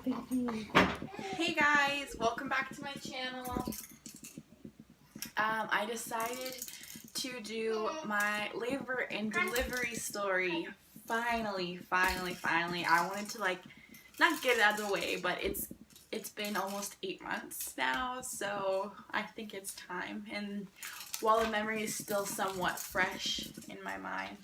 Hey guys, welcome back to my channel. I decided to do my labor and delivery story. Finally. I wanted to not get it out of the way, but it's been almost 8 months now, so I think it's time. And while the memory is still somewhat fresh in my mind,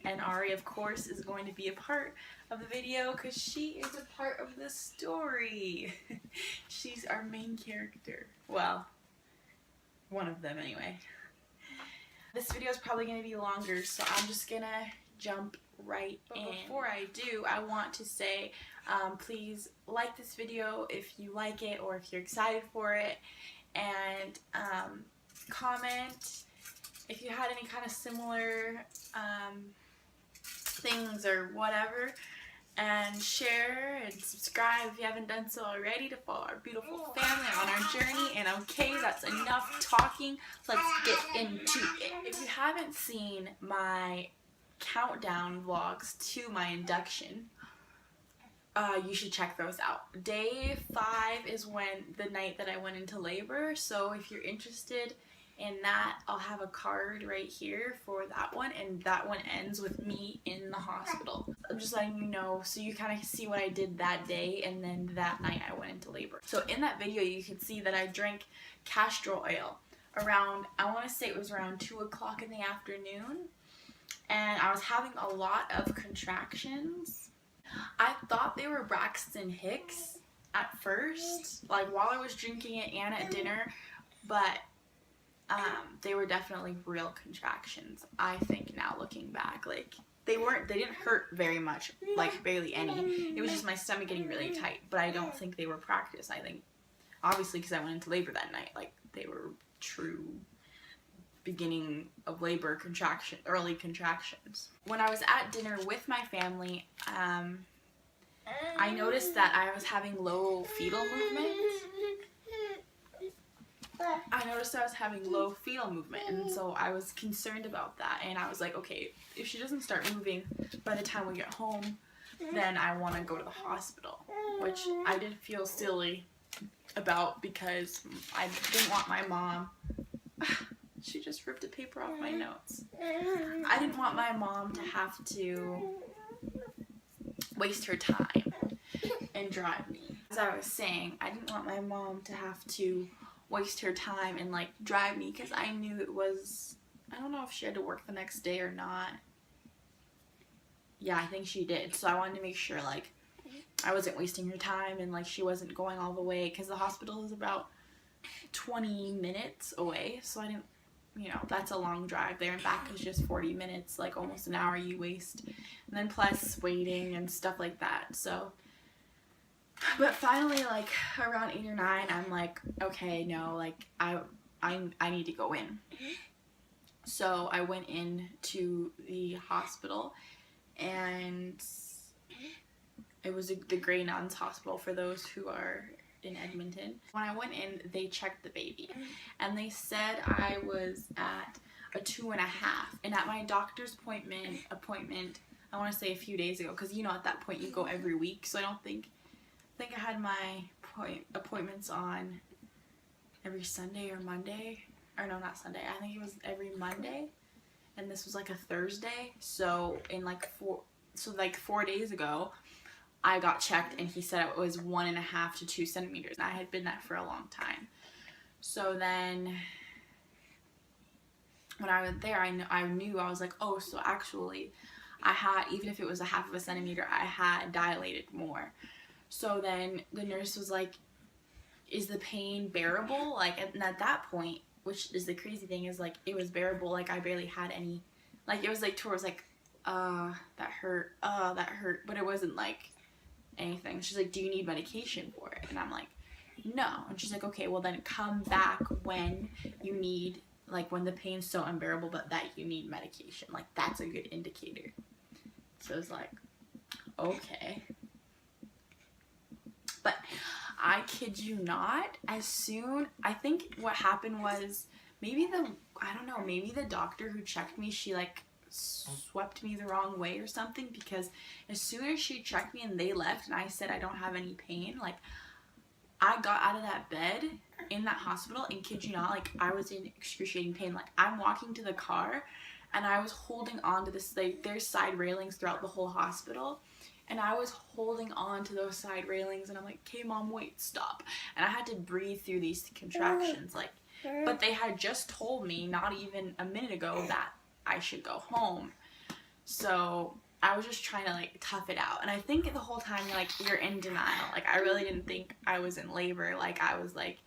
and Ari, of course, is going to be a part of the video because she is a part of the story. She's our main character. Well, one of them anyway. This video is probably going to be longer, so I'm just going to jump right in. But before I do, I want to say please like this video if you like it or if you're excited for it, and comment if you had any kind of similar things or whatever, and share and subscribe if you haven't done so already to follow our beautiful family on our journey. And okay, that's enough talking, let's get into it. If you haven't seen my countdown vlogs to my induction, you should check those out. Day 5 is the night that I went into labor, so if you're interested in that, I'll have a card right here for that one, and that one ends with me in the hospital. I'm just letting you know so you kind of see what I did that day, and then that night I went into labor. So in that video you can see that I drank castor oil around, I want to say it was around 2 o'clock in the afternoon, and I was having a lot of contractions. I thought they were Braxton Hicks at first, like while I was drinking it and at dinner, but they were definitely real contractions. I think now looking back, like they didn't hurt very much, like barely any. It was just my stomach getting really tight, but I don't think they were practice. I think obviously because I went into labor that night, like they were true beginning of labor early contractions. When I was at dinner with my family, I noticed that I was having low fetal movement. And so I was concerned about that, and I was like, okay, if she doesn't start moving by the time we get home, then I want to go to the hospital, which I did feel silly about because I didn't want my mom she just ripped a paper off my notes. I didn't want my mom to have to waste her time and drive me. As I was saying, I didn't want my mom to have to waste her time and like drive me because I knew it was, I don't know if she had to work the next day or not. Yeah, I think she did. So I wanted to make sure like I wasn't wasting her time and like she wasn't going all the way, because the hospital is about 20 minutes away, so I didn't, you know, that's a long drive. There and back is just 40 minutes, like almost an hour you waste, and then plus waiting and stuff like that. So but finally, like around 8 or 9, I'm like, okay, no, like I need to go in. So I went into the hospital, and it was the Grey Nuns Hospital for those who are in Edmonton. When I went in, they checked the baby, and they said I was at a 2.5. And at my doctor's appointment, I want to say a few days ago, because you know at that point you go every week, so I think I had my appointments on every Sunday or Monday, or no, not Sunday, I think it was every Monday, and this was like a Thursday, so in like 4 days ago I got checked, and he said it was 1.5 to 2 centimeters, and I had been that for a long time. So then when I went there, I knew, I was like, oh, so actually I had, even if it was 1/2 centimeter, I had dilated more. So then the nurse was like, is the pain bearable? Like, and at that point, which is the crazy thing, is like it was bearable. Like I barely had any, like it was like towards like that hurt, but it wasn't like anything. She's like, do you need medication for it? And I'm like, no. And she's like, okay, well then come back when you need, like when the pain's so unbearable but that you need medication. Like that's a good indicator. So I was like, okay. But I kid you not, as soon, I think what happened was maybe the doctor who checked me, she like swept me the wrong way or something, because as soon as she checked me and they left and I said I don't have any pain, like I got out of that bed in that hospital and kid you not, like I was in excruciating pain. Like I'm walking to the car and I was holding on to this, like there's side railings throughout the whole hospital, and I was holding on to those side railings and I'm like, okay mom, wait, stop. And I had to breathe through these contractions, like, but they had just told me not even a minute ago that I should go home. So I was just trying to like tough it out. And I think the whole time, like, you're in denial. Like I really didn't think I was in labor. Like I was like,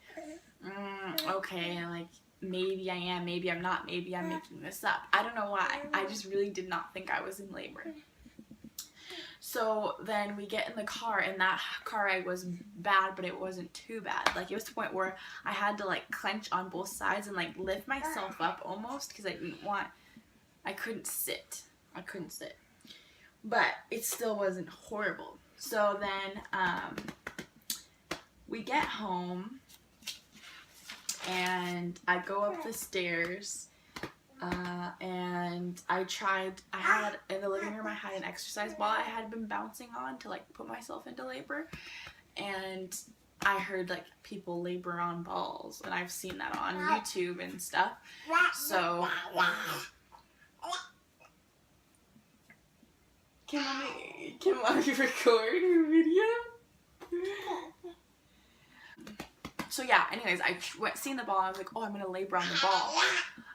okay, like maybe I am, maybe I'm not, maybe I'm making this up. I don't know why. I just really did not think I was in labor. So then we get in the car, and that car ride was bad, but it wasn't too bad. Like it was to the point where I had to like clench on both sides and like lift myself up almost, because I couldn't sit. But it still wasn't horrible. So then we get home and I go up the stairs. And I had in the living room, I had an exercise ball I had been bouncing on to like put myself into labor, and I heard like people labor on balls, and I've seen that on YouTube and stuff. So can mommy record her video? So yeah, anyways, I seen the ball, and I was like, oh, I'm gonna labor on the ball.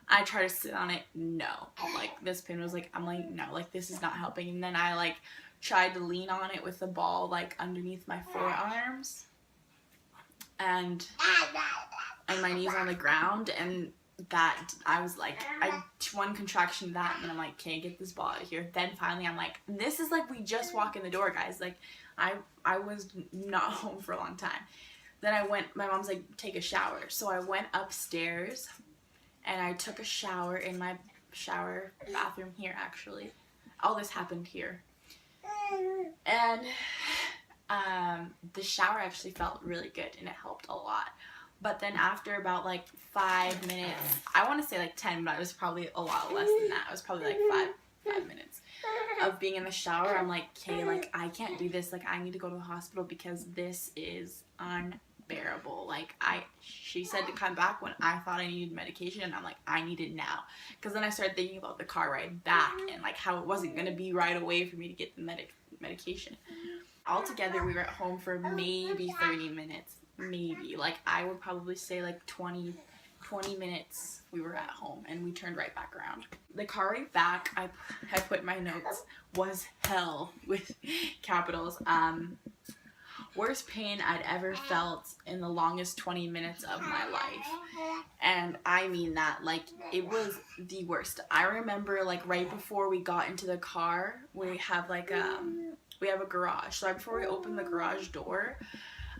I try to sit on it, no. Like, this pin was like, I'm like, no, like, this is not helping. And then I, like, tried to lean on it with the ball, like, underneath my forearms. And my knees on the ground. And that, I was like, one contraction of that, and then I'm like, okay, get this ball out of here. Then finally, I'm like, this is like, we just walk in the door, guys. Like, I was not home for a long time. Then my mom's like, take a shower. So I went upstairs. And I took a shower in my shower bathroom here, actually. All this happened here. And the shower actually felt really good, and it helped a lot. But then after about like 5 minutes, I want to say like 10, but it was probably a lot less than that. It was probably like 5 minutes of being in the shower. I'm like, okay, like I can't do this. Like I need to go to the hospital because this is unbearable. Like she said to come back when I thought I needed medication, and I'm like, I need it now. Because then I started thinking about the car ride back and like how it wasn't going to be right away for me to get the medication. Altogether, we were at home for maybe 30 minutes, maybe. Like I would probably say like 20 minutes we were at home, and we turned right back around. The car ride back, I put in my notes, was hell with capitals. Worst pain I'd ever felt in the longest 20 minutes of my life. And I mean that, like, it was the worst. I remember, like, right before we got into the car, we have, like, we have a garage. So right before we opened the garage door,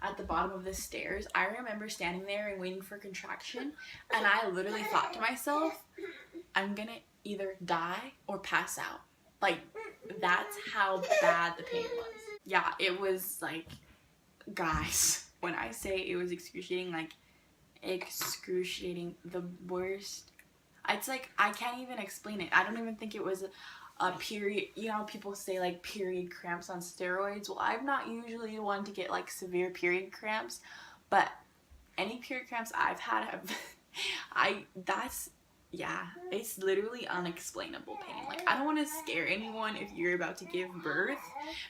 at the bottom of the stairs, I remember standing there and waiting for contraction, and I literally thought to myself, I'm gonna either die or pass out. Like, that's how bad the pain was. Yeah, it was, like, guys, when I say it was excruciating, like, excruciating, the worst. It's like, I can't even explain it. I don't even think it was a period, you know, people say like period cramps on steroids. Well, I'm not usually one to get like severe period cramps, but any period cramps I've had it's literally unexplainable pain. Like, I don't want to scare anyone if you're about to give birth,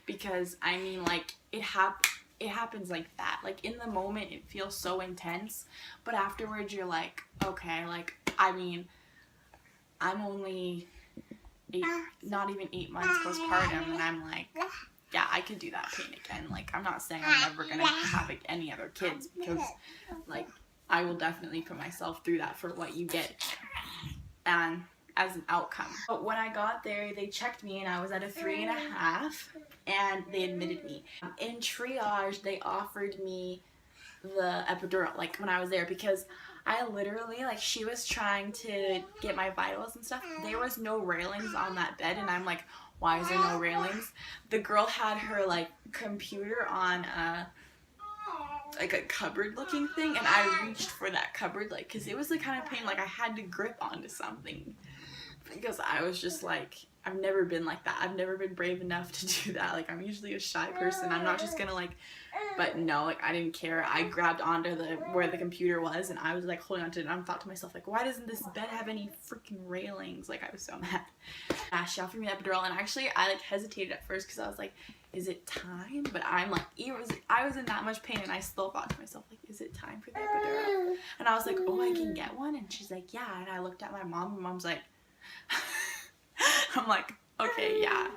because I mean, like, it happens like that. Like, in the moment it feels so intense, but afterwards you're like, okay, like, I mean, I'm only not even 8 months postpartum, and I'm like, yeah, I could do that pain again. Like, I'm not saying I'm never gonna have any other kids, because like, I will definitely put myself through that for what you get and as an outcome. But when I got there, they checked me and I was at a 3.5, and they admitted me. In triage, they offered me the epidural, like, when I was there, because I literally, like, she was trying to get my vitals and stuff. There was no railings on that bed, and I'm like, why is there no railings? The girl had her, like, computer on like a cupboard looking thing, and I reached for that cupboard, like, because it was the kind of pain, like, I had to grip onto something because I was just like, I've never been like that. I've never been brave enough to do that. Like, I'm usually a shy person. I'm not just gonna like, but no, like, I didn't care. I grabbed onto where the computer was, and I was like holding onto it, and I thought to myself, like, why doesn't this bed have any freaking railings? Like, I was so mad. She offered me the epidural, and actually I like hesitated at first because I was like, is it time? But I'm like, I was in that much pain, and I still thought to myself, like, is it time for the epidural? And I was like, oh, I can get one? And she's like, yeah. And I looked at my mom, and mom's like, I'm like, okay, yeah,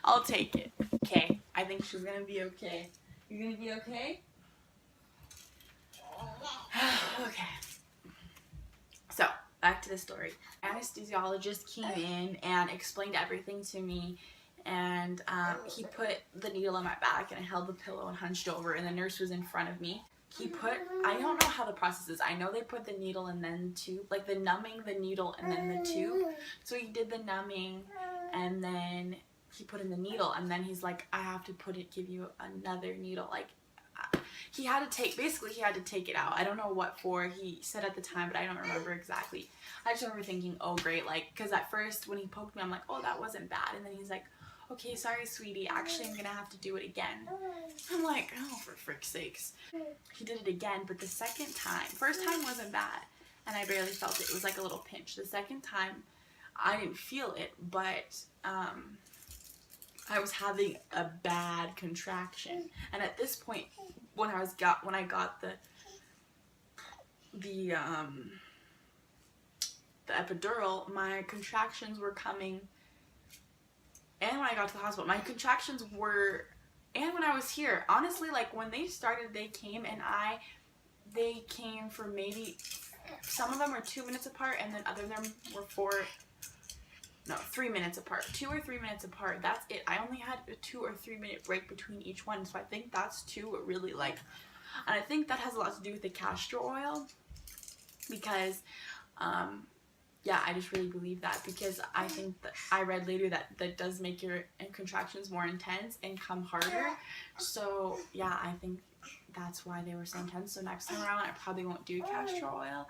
I'll take it. Okay, I think she's gonna be okay. You're gonna be okay? Okay. So, back to the story. Anesthesiologist came in and explained everything to me, and he put the needle on my back, and I held the pillow and hunched over, and the nurse was in front of me. I don't know how the process is. I know they put the needle and then tube, like the numbing, the needle, and then the tube. So he did the numbing, and then he put in the needle, and then he's like, I have to give you another needle. Like, he had to take it out. I don't know what for, he said at the time, but I don't remember exactly. I just remember thinking, oh great, like, because at first when he poked me, I'm like, oh, that wasn't bad. And then he's like, okay, sorry sweetie, actually I'm gonna have to do it again. I'm like, oh, for frick's sakes. He did it again, but the second time, first time wasn't bad, and I barely felt it. It was like a little pinch. The second time, I didn't feel it, but I was having a bad contraction. And at this point, when I got the epidural, my contractions were coming. And when I got to the hospital, my contractions were, and when I was here, honestly, like, when they started, they came, and they came for maybe, some of them were 2 minutes apart, and then other of them were 3 minutes apart. 2 or 3 minutes apart, that's it. I only had a 2 or 3 minute break between each one, so I think that's too, really, like, and I think that has a lot to do with the castor oil, because, yeah, I just really believe that, because I think that I read later that does make your contractions more intense and come harder. So yeah, I think that's why they were so intense. So next time around, I probably won't do castor oil,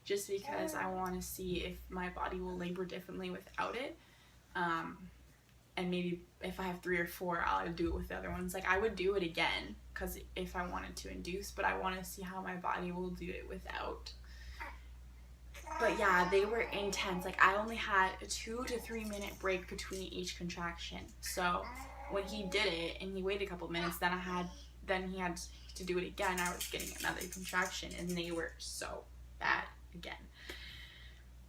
just because I want to see if my body will labor differently without it. And maybe if I have 3 or 4, I'll do it with the other ones. Like, I would do it again, because if I wanted to induce, but I want to see how my body will do it without. But yeah, they were intense. Like, I only had a 2 to 3 minute break between each contraction. So when he did it and he waited a couple minutes, then he had to do it again. I was getting another contraction, and they were so bad again.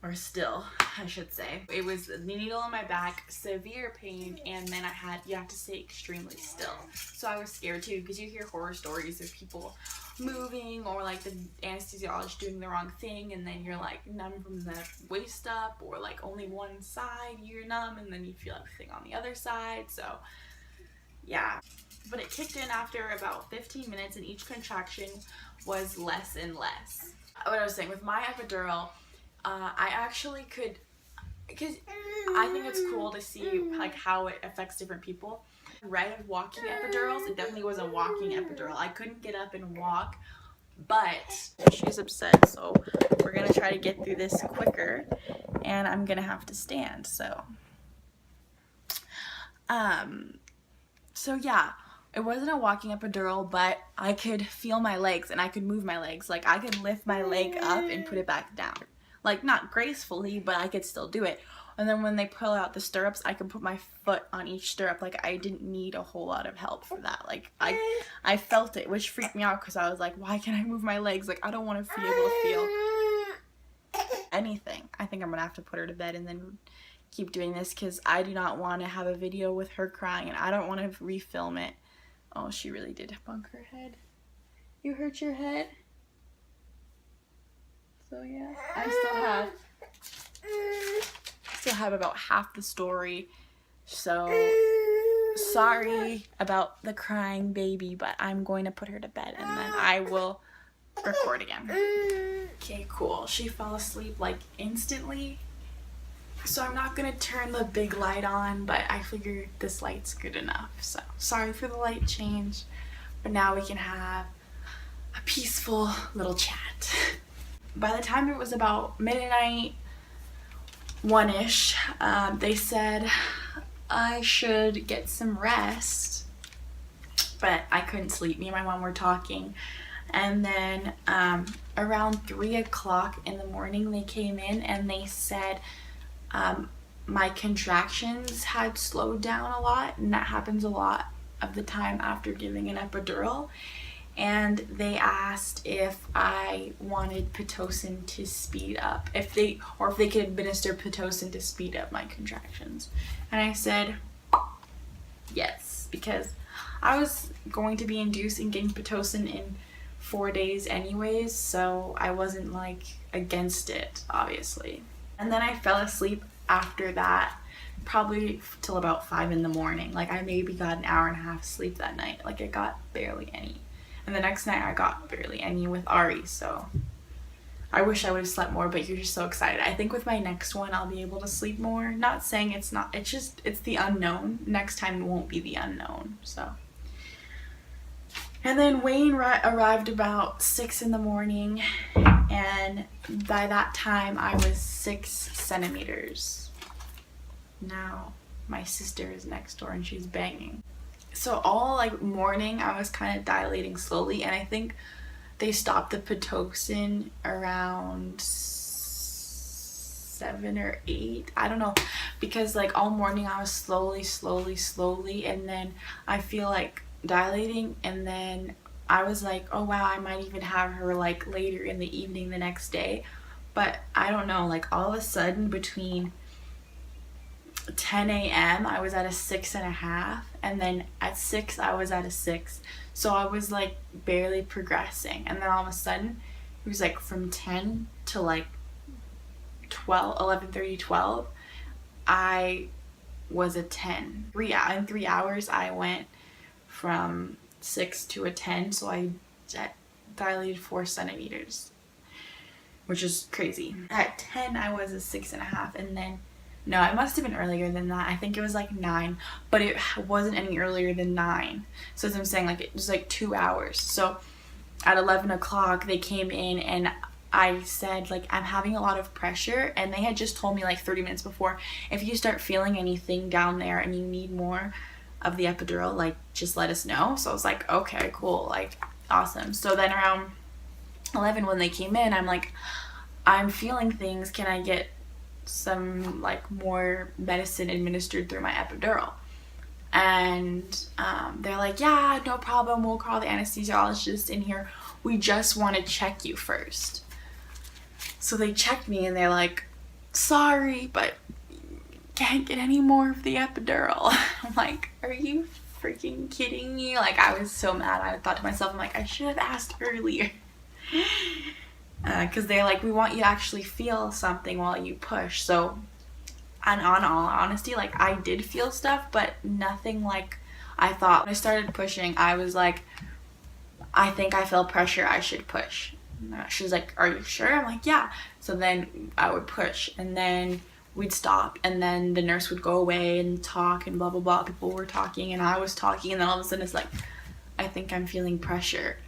Or still, I should say. It was the needle in my back, severe pain, and then you have to stay extremely still. So I was scared too, because you hear horror stories of people moving, or like the anesthesiologist doing the wrong thing, and then you're like numb from the waist up, or like only one side you're numb, and then you feel everything on the other side. So yeah, but it kicked in after about 15 minutes, and each contraction was less and less. What I was saying, with my epidural, I actually could, because I think it's cool to see like how it affects different people. I read of walking epidurals. It definitely was a walking epidural. I couldn't get up and walk, but she's upset, so we're gonna try to get through this quicker, and I'm gonna have to stand. So yeah, it wasn't a walking epidural, but I could feel my legs, and I could move my legs. Like, I could lift my leg up and put it back down. Like, not gracefully, but I could still do it. And then when they pull out the stirrups, I could put my foot on each stirrup. Like, I didn't need a whole lot of help for that. Like, I felt it, which freaked me out, because I was like, why can't I move my legs? Like, I don't want to be able to feel anything. I think I'm going to have to put her to bed and then keep doing this, because I do not want to have a video with her crying, and I don't want to refilm it. Oh, she really did bunk her head. You hurt your head? So yeah, I still have about half the story. So sorry about the crying baby, but I'm going to put her to bed, and then I will record again. Okay, cool. She fell asleep like instantly. So I'm not gonna turn the big light on, but I figured this light's good enough. So sorry for the light change, but now we can have a peaceful little chat. By the time it was about midnight, 1-ish, they said I should get some rest, but I couldn't sleep. Me and my mom were talking, and then around 3 o'clock in the morning they came in and they said my contractions had slowed down a lot, and that happens a lot of the time after giving an epidural. And they asked if I wanted Pitocin to speed up, if they could administer Pitocin to speed up my contractions. And I said yes, because I was going to be induced in getting Pitocin in 4 days anyways, so I wasn't like against it, obviously. And then I fell asleep after that, probably till about 5 in the morning. Like I maybe got an hour and a half sleep that night. Like I got barely any. And the next night I got barely any with Ari, so I wish I would have slept more, but you're just so excited. I think with my next one I'll be able to sleep more. Not saying it's not, it's just, it's the unknown. Next time it won't be the unknown, so. And then Wayne arrived about 6 in the morning, and by that time I was 6 centimeters. Now my sister is next door and she's banging. So all like morning I was kind of dilating slowly, and I think they stopped the Pitocin around 7 or 8. I don't know, because like all morning I was slowly, and then I feel like dilating, and then I was like, oh wow, I might even have her like later in the evening the next day. But I don't know, like all of a sudden between 10 a.m. I was at a 6.5, and then at 6 I was at a 6. So I was like barely progressing, and then all of a sudden it was like from 10 to like 11:30, 12 I was a 10. In 3 hours I went from 6 to a 10, so I dilated 4 centimeters, which is crazy. At 10 I was a 6.5, and then no, it must have been earlier than that. I think it was like 9, but it wasn't any earlier than 9. So as I'm saying, like it was like 2 hours. So at 11 o'clock they came in, and I said like, I'm having a lot of pressure, and they had just told me like 30 minutes before, if you start feeling anything down there and you need more of the epidural, like just let us know. So I was like, okay, cool, like awesome. So then around 11 when they came in, I'm like, I'm feeling things, can I get some like more medicine administered through my epidural? And they're like, yeah, no problem, we'll call the anesthesiologist in here, we just want to check you first. So they checked me and they're like, sorry, but can't get any more of the epidural. I'm like, are you freaking kidding me? Like I was so mad. I thought to myself, I'm like, I should have asked earlier. Because they're like, we want you to actually feel something while you push. So, and on all honesty, like I did feel stuff, but nothing like I thought. When I started pushing, I was like, I think I feel pressure, I should push. She's like, are you sure? I'm like, yeah. So then I would push, and then we'd stop, and then the nurse would go away and talk and blah blah blah. People were talking and I was talking, and then all of a sudden it's like, I think I'm feeling pressure.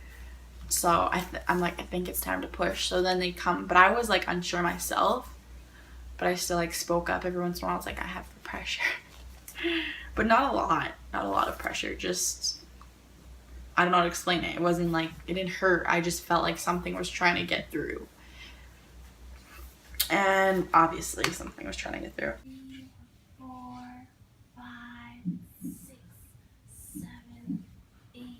So I'm like, I think it's time to push. So then they come, but I was like unsure myself, but I still like spoke up every once in a while. I was like, I have the pressure. But not a lot of pressure, just, I don't know how to explain it. It wasn't like, it didn't hurt, I just felt like something was trying to get through. And obviously something was trying to get through. 4, 5, 6, 7, 8, 9,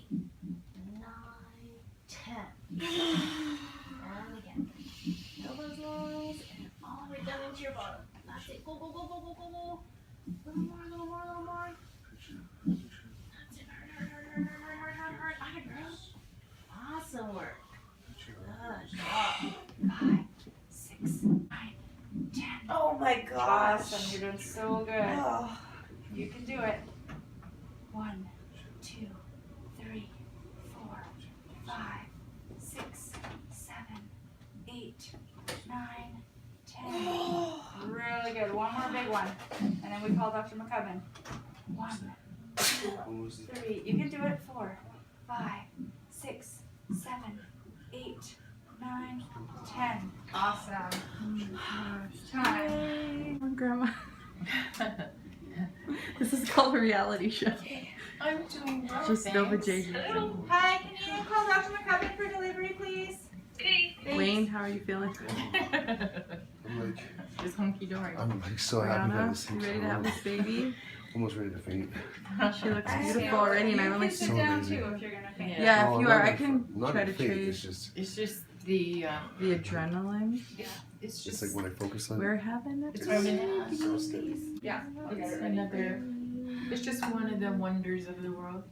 10. And again. Elbows long, and all the way down into your bottom. That's it. Go, go, go, go, go, go, go. A little more, a little more, a little more. That's it. Hard. Awesome work. Good job. 5, 6, 9, 10. Oh my gosh. Awesome. You're doing so good. Oh. You can do it. 1, 2, 3, 4, 5, 6, 7, 8, 9, 10. Really good. One more big one. And then we call Dr. McCubbin. 1, 2, 3. You can do it. 4, 5, 6, 7, 8, 9, 10. Awesome. Time. reality show. I'm doing well. Just Nova J. Hi, can you call Dr. McCubbin for delivery, please? Okay. Wayne, how are you feeling? I'm like, Just hunky dory. I'm like so happy about this. Brianna, you ready to have this baby? Almost ready to faint. She looks beautiful already, and I only So sit down amazing. too if you're gonna faint. Yeah, No, if you not are, I in- can not try in to faint, trade It's just the adrenaline. it's just like when I focus on. We're having a It's baby. so steady. Yeah. it's another. It's just one of the wonders of the world.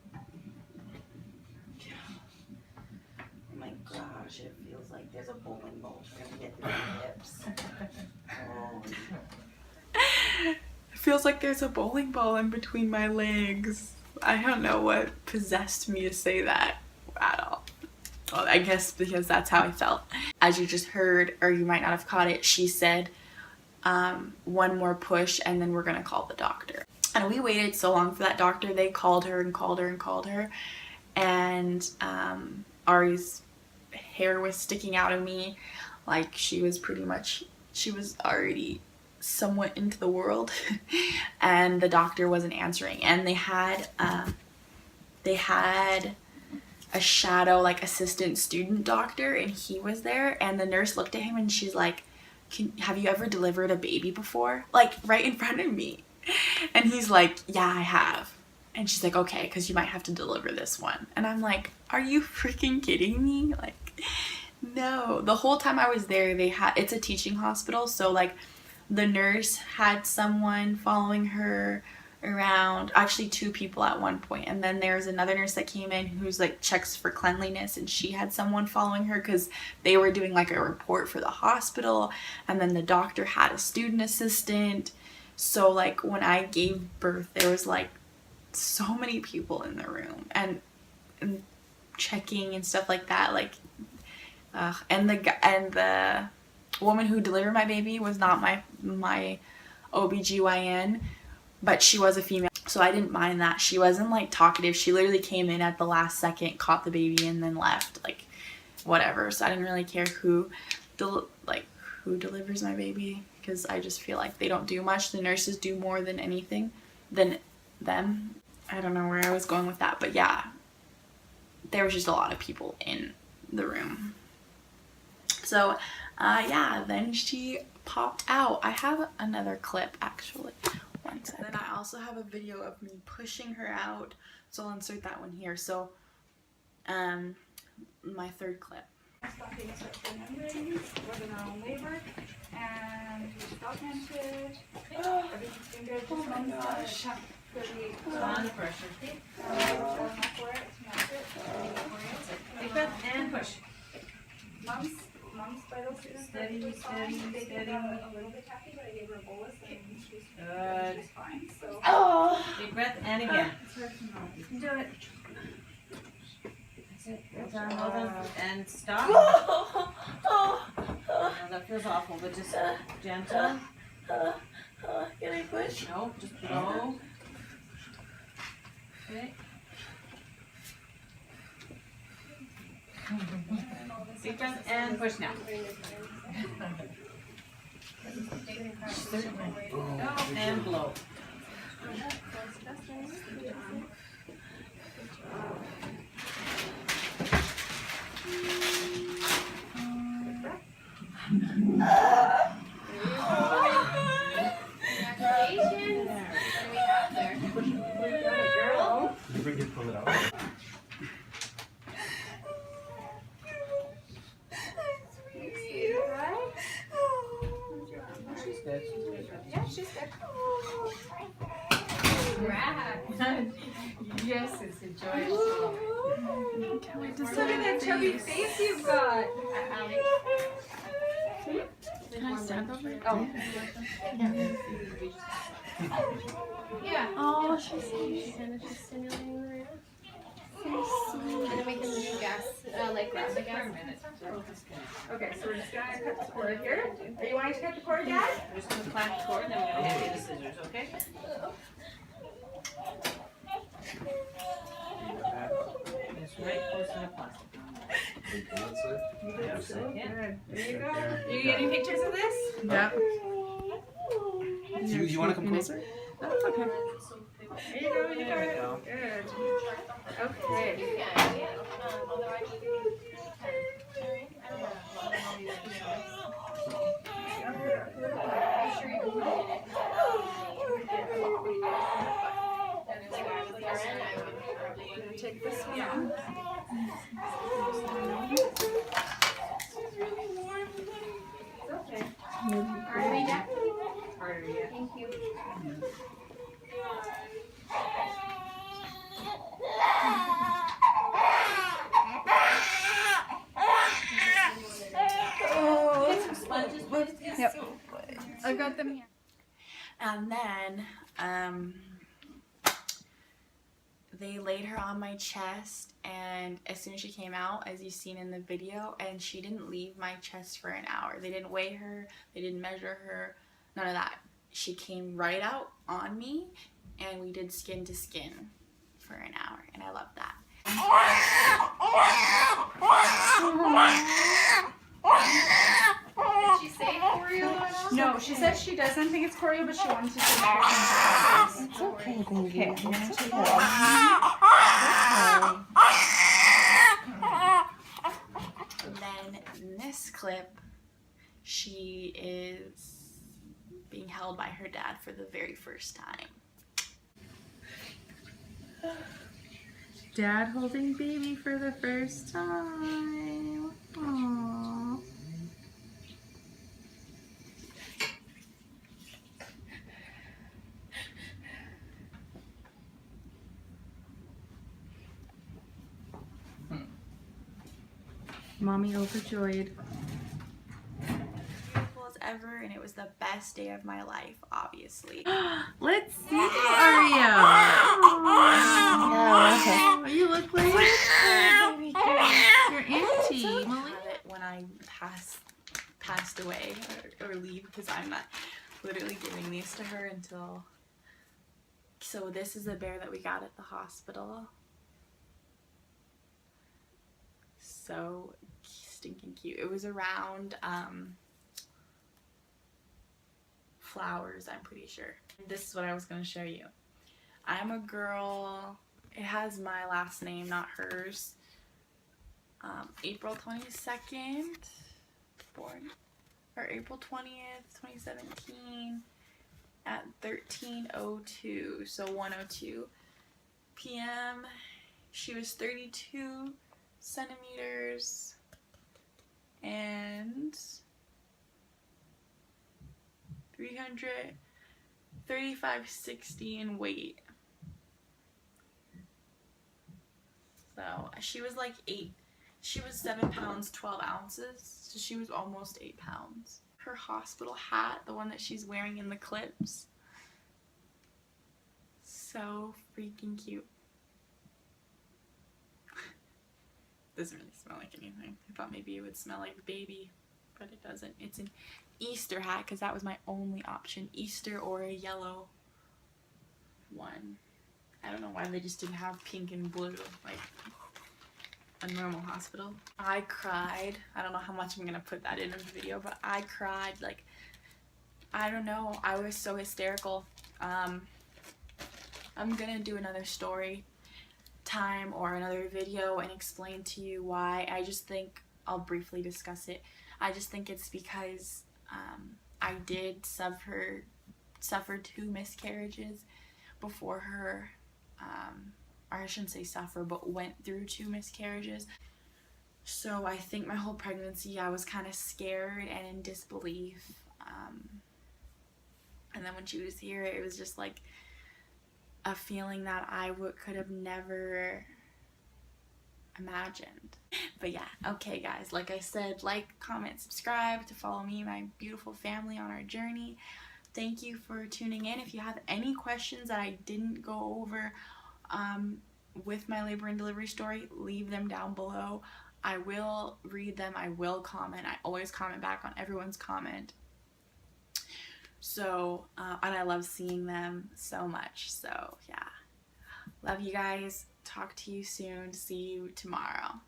Oh my gosh, it feels like there's a bowling ball trying to get through my hips. Oh. It feels like there's a bowling ball in between my legs. I don't know what possessed me to say that at all. Well, I guess because that's how I felt. As you just heard, or you might not have caught it, she said one more push and then we're gonna call the doctor. And we waited so long for that doctor. They called her and called her and called her. And Ari's hair was sticking out of me. Like she was already somewhat into the world. And the doctor wasn't answering. And they had a shadow, like assistant student doctor, and he was there. And the nurse looked at him and she's like, have you ever delivered a baby before? Like right in front of me. And he's like, yeah, I have. And she's like, okay, because you might have to deliver this one. And I'm like, are you freaking kidding me? Like, no. The whole time I was there, it's a teaching hospital. So like the nurse had someone following her around, actually 2 people at one point. And then there's another nurse that came in who's like checks for cleanliness, and she had someone following her because they were doing like a report for the hospital. And then the doctor had a student assistant. So like when I gave birth, there was like so many people in the room and checking and stuff like that. Like, and the woman who delivered my baby was not my OBGYN, but she was a female, so I didn't mind that. She wasn't like talkative. She literally came in at the last second, caught the baby, and then left. Like, whatever. So I didn't really care who delivers my baby, because I just feel like they don't do much. The nurses do more than anything than them. I don't know where I was going with that, but yeah, there was just a lot of people in the room. So yeah, then she popped out. I have another clip actually. One second. Then I also have a video of me pushing her out, so I'll insert that one here. So my third clip. Stopping us at the membrane, was in our own labor, and we documented. Everything's been good. Oh my gosh. On pressure. Take breath and push. Mom's vital students. Steady. They got a little bit happy, but I gave her a bolus and she's fine. So. Oh. Take breath and again. It's hard to know. You can do it. That's it. Hold on. And stop. Oh, that feels awful, but just gentle. Can I push? No, just blow. Okay. Deep breath and push now. And blow. Pull it out. She's good. Yeah, she's good. Yes, it's a joy. Can't wait to Look at that chubby face you've got. Can I stand over it? Oh. Yeah. Oh, she's so She's stimulating the room. And then we can do gas, like grab the gas. Okay, so we're just gonna cut the cord here. Are you wanting to cut the cord, Dad? We're just gonna clamp the cord, then we're gonna get you the scissors, okay? Just right close to the plastic. Good. There you go. Are you getting pictures of this? Yep. You want to come closer? That's okay. There you go. Okay. You can, yeah. Otherwise, you can. Alright, I don't know. I don't know your choice. I'm sure you can put it in. That is why I was there, and I would probably I'm gonna take this one off. It's okay. Harder yet? Harder yet. Thank you. Get some sponges, please. Yep. I got them here. And then they laid her on my chest, and as soon as she came out, as you've seen in the video, and she didn't leave my chest for an hour. They didn't weigh her, they didn't measure her, none of that. She came right out on me, and we did skin to skin for an hour, and I love that. Did she say choreo at all? No, she said she doesn't think it's choreo, but she wanted to say action. It's okay, baby. Okay, I'm gonna It's take okay. And then in this clip, she is being held by her dad for the very first time. Dad holding baby for the first time. Aww. Mommy overjoyed. Beautiful as ever, and it was the best day of my life, obviously. Let's see Aria. Aww. You look like your auntie. I Molly. have it when I passed away or leave, because I'm not literally giving these to her until. So this is a bear that we got at the hospital. So stinking cute. It was around flowers, I'm pretty sure. This is what I was going to show you. I'm a girl. It has my last name, not hers. April 22nd, born, or April 20th, 2017, at 13:02, so 1:02 p.m. She was 32 centimeters and 335.60 in weight. So she was like 7 pounds 12 ounces, so she was almost 8 pounds. Her hospital hat, the one that she's wearing in the clips, so freaking cute. Doesn't really smell like anything. I thought maybe it would smell like baby, but it doesn't. It's an Easter hat, because that was my only option, Easter or a yellow one. I don't know why they just didn't have pink and blue like a normal hospital. I cried. I don't know how much I'm gonna put that in the video, but I cried like, I don't know, I was so hysterical. I'm gonna do another story time or another video and explain to you why. I just think I'll briefly discuss it. I just think it's because I did suffer 2 miscarriages before her, or I shouldn't say suffer, but went through 2 miscarriages. So I think my whole pregnancy I was kind of scared and in disbelief, and then when she was here, it was just like a feeling that I could have never imagined. But yeah, okay guys, like I said, like, comment, subscribe to follow me and my beautiful family on our journey. Thank you for tuning in. If you have any questions that I didn't go over with my labor and delivery story, leave them down below. I will read them. I will comment. I always comment back on everyone's comment. So, and I love seeing them so much. So, yeah. Love you guys. Talk to you soon. See you tomorrow.